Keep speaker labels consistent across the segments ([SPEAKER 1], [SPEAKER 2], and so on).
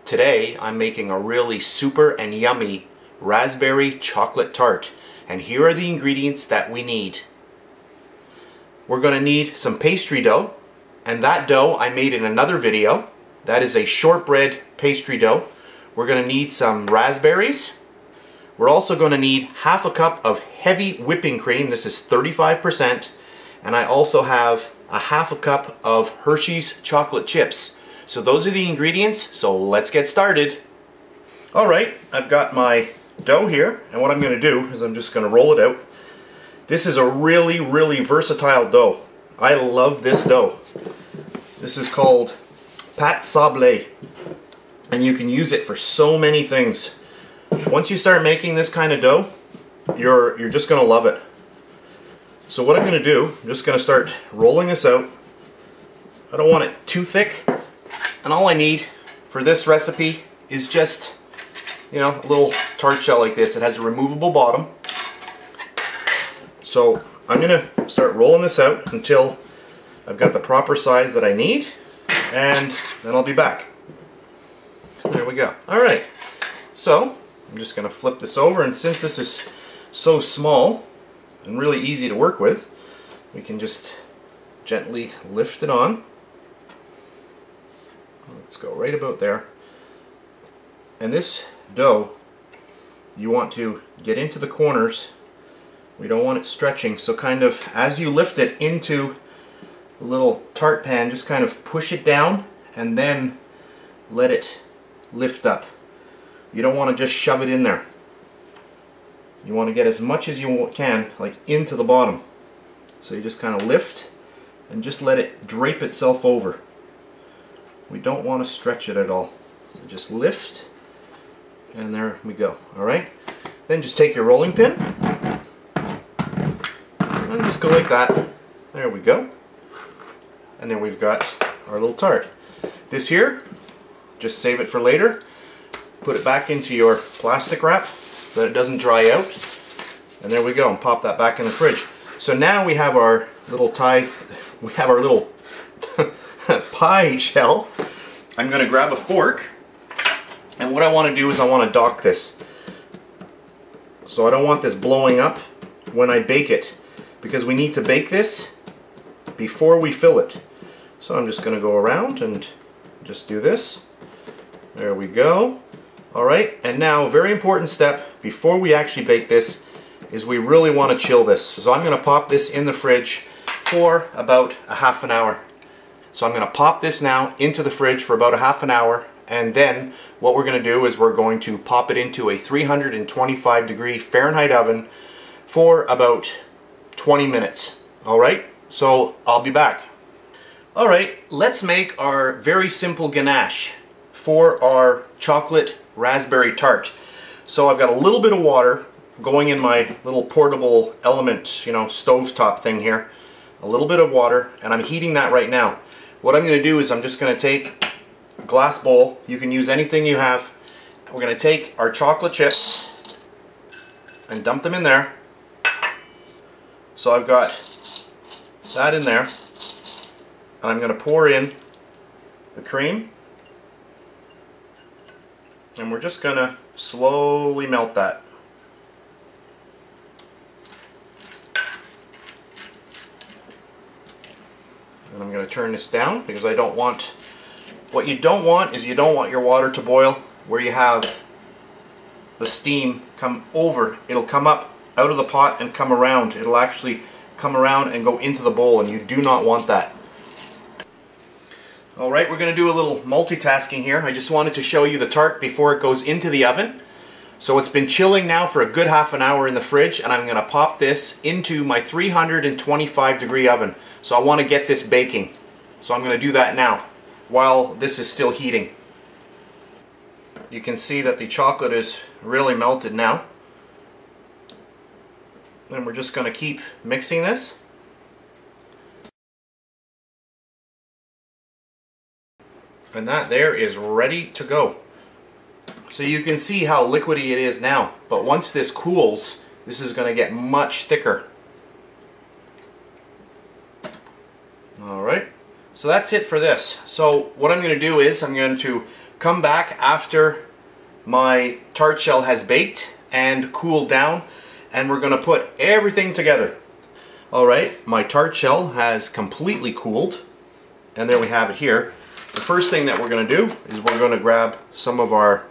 [SPEAKER 1] Today I'm making a really super and yummy raspberry chocolate tart, and here are the ingredients that we need. We're going to need some pastry dough, and that dough I made in another video. That is a shortbread pastry dough. We're going to need some raspberries. We're also going to need half a cup of heavy whipping cream. This is 35%, and I also have a half a cup of Hershey's chocolate chips. So those are the ingredients, so let's get started. Alright, I've got my dough here, and what I'm going to do is I'm just going to roll it out. This is a really versatile dough. I love this dough. This is called pate sablée, and you can use it for so many things. Once you start making this kind of dough, you're just going to love it. So what I'm going to do, I'm just going to start rolling this out. I don't want it too thick. And all I need for this recipe is just, a little tart shell like this. It has a removable bottom. So I'm going to start rolling this out until I've got the proper size that I need, and then I'll be back. There we go. Alright, so I'm just going to flip this over, and since this is so small and really easy to work with, we can just gently lift it on. Let's go right about there. And this dough, you want to get into the corners. We don't want it stretching, so kind of as you lift it into the little tart pan, just kind of push it down and then let it lift up. You don't want to just shove it in there. You want to get as much as you can, like into the bottom. So you just kind of lift and just let it drape itself over. We don't want to stretch it at all. So just lift, and there we go. Alright? Then just take your rolling pin and just go like that. There we go. And then we've got our little tart. This here, just save it for later. Put it back into your plastic wrap so that it doesn't dry out. And there we go, and pop that back in the fridge. So now we have our little pie shell. I'm going to grab a fork, and what I want to do is I want to dock this. So I don't want this blowing up when I bake it, because we need to bake this before we fill it. So I'm just going to go around and just do this. There we go. Alright, and now a very important step before we actually bake this is we really want to chill this. So I'm going to pop this in the fridge for about a half an hour. So I'm going to pop this now into the fridge for about a half an hour, and then what we're going to do is we're going to pop it into a 325-degree Fahrenheit oven for about 20 minutes. Alright, so I'll be back. Alright, let's make our very simple ganache for our chocolate raspberry tart. So I've got a little bit of water going in my little portable element, stovetop thing here. A little bit of water, and I'm heating that right now. What I'm going to do is I'm just going to take a glass bowl. You can use anything you have. We're going to take our chocolate chips and dump them in there. So I've got that in there, and I'm going to pour in the cream, and we're just going to slowly melt that. And I'm going to turn this down because I don't want, what you don't want is you don't want your water to boil where you have the steam come over. It'll come up out of the pot and come around. It'll actually come around and go into the bowl, and you do not want that. Alright, we're going to do a little multitasking here. I just wanted to show you the tart before it goes into the oven. So it's been chilling now for a good half an hour in the fridge, and I'm going to pop this into my 325-degree oven. So I want to get this baking. So I'm going to do that now while this is still heating. You can see that the chocolate is really melted now. And we're just going to keep mixing this. And that there is ready to go. So you can see how liquidy it is now, but once this cools, this is going to get much thicker. Alright, so that's it for this. So what I'm going to do is I'm going to come back after my tart shell has baked and cooled down, and we're going to put everything together. Alright, my tart shell has completely cooled, and there we have it here. The first thing that we're going to do is we're going to grab some of our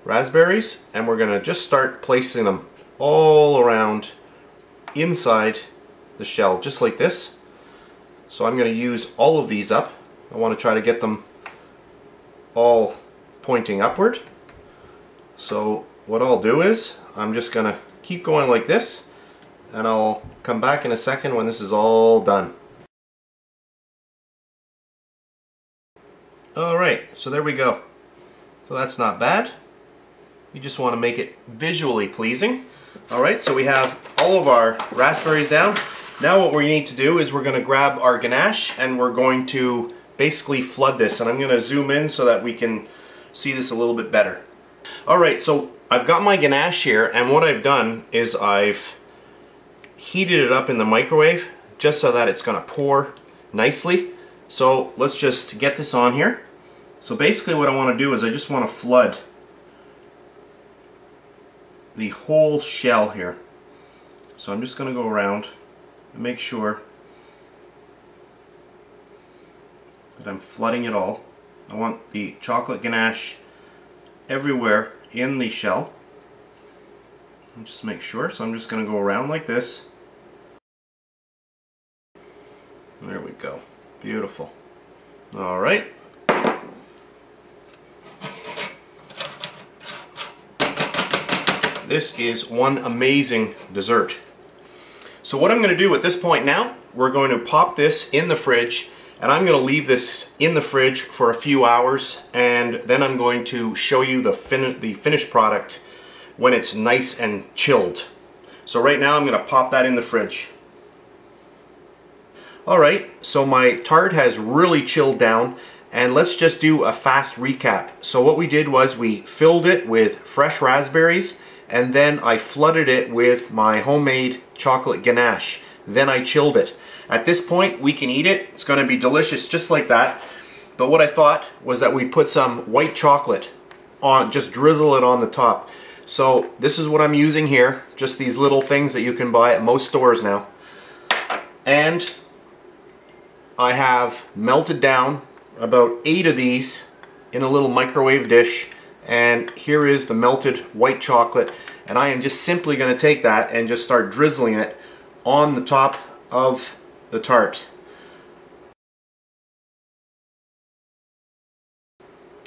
[SPEAKER 1] raspberries, and we're going to just start placing them all around inside the shell, just like this. So I'm going to use all of these up. I want to try to get them all pointing upward. So what I'll do is I'm just going to keep going like this, and I'll come back in a second when this is all done. Alright, so there we go. So that's not bad. You just want to make it visually pleasing. Alright, so we have all of our raspberries down. Now what we need to do is we're going to grab our ganache, and we're going to basically flood this. And I'm going to zoom in so that we can see this a little bit better. Alright, so I've got my ganache here, and what I've done is I've heated it up in the microwave just so that it's going to pour nicely. So let's just get this on here. So basically what I want to do is I just want to flood the whole shell here. So I'm just going to go around and make sure that I'm flooding it all. I want the chocolate ganache everywhere in the shell. And just make sure. So I'm just going to go around like this. There we go. Beautiful. Alright. This is one amazing dessert. So what I'm going to do at this point now, we're going to pop this in the fridge, and I'm going to leave this in the fridge for a few hours, and then I'm going to show you the finished product when it's nice and chilled. So right now I'm going to pop that in the fridge. Alright, so my tart has really chilled down, and let's just do a fast recap. So what we did was we filled it with fresh raspberries, and then I flooded it with my homemade chocolate ganache. Then I chilled it. At this point we can eat it. It's going to be delicious just like that. But what I thought was that we'd put some white chocolate on, just drizzle it on the top. So this is what I'm using here, just these little things that you can buy at most stores now. And I have melted down about 8 of these in a little microwave dish, and here is the melted white chocolate, and I am just simply going to take that and just start drizzling it on the top of the tart.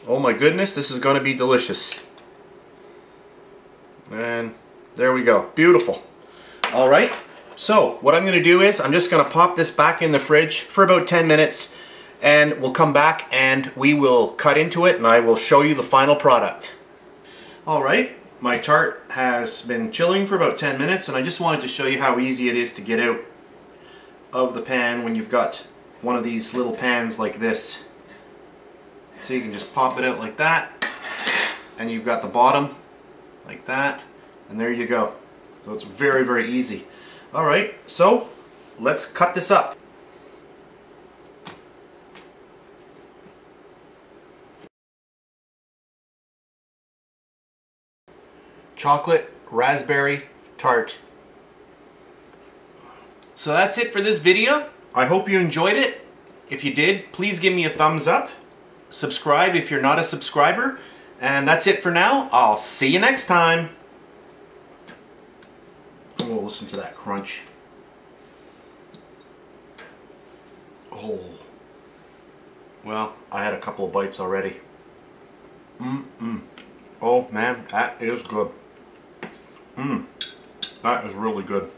[SPEAKER 1] Oh my goodness, this is going to be delicious. And there we go. Beautiful. Alright, so what I'm going to do is I'm just going to pop this back in the fridge for about 10 minutes, and we'll come back and we will cut into it and I will show you the final product. Alright, my tart has been chilling for about 10 minutes, and I just wanted to show you how easy it is to get out of the pan when you've got one of these little pans like this. So you can just pop it out like that, and you've got the bottom like that, and there you go. So it's very, very easy. Alright, so let's cut this up. Chocolate raspberry tart. So that's it for this video. I hope you enjoyed it. If you did, please give me a thumbs up. Subscribe if you're not a subscriber. And that's it for now. I'll see you next time. Oh, listen to that crunch. Oh. Well, I had a couple of bites already. Oh man, that is good. That is really good.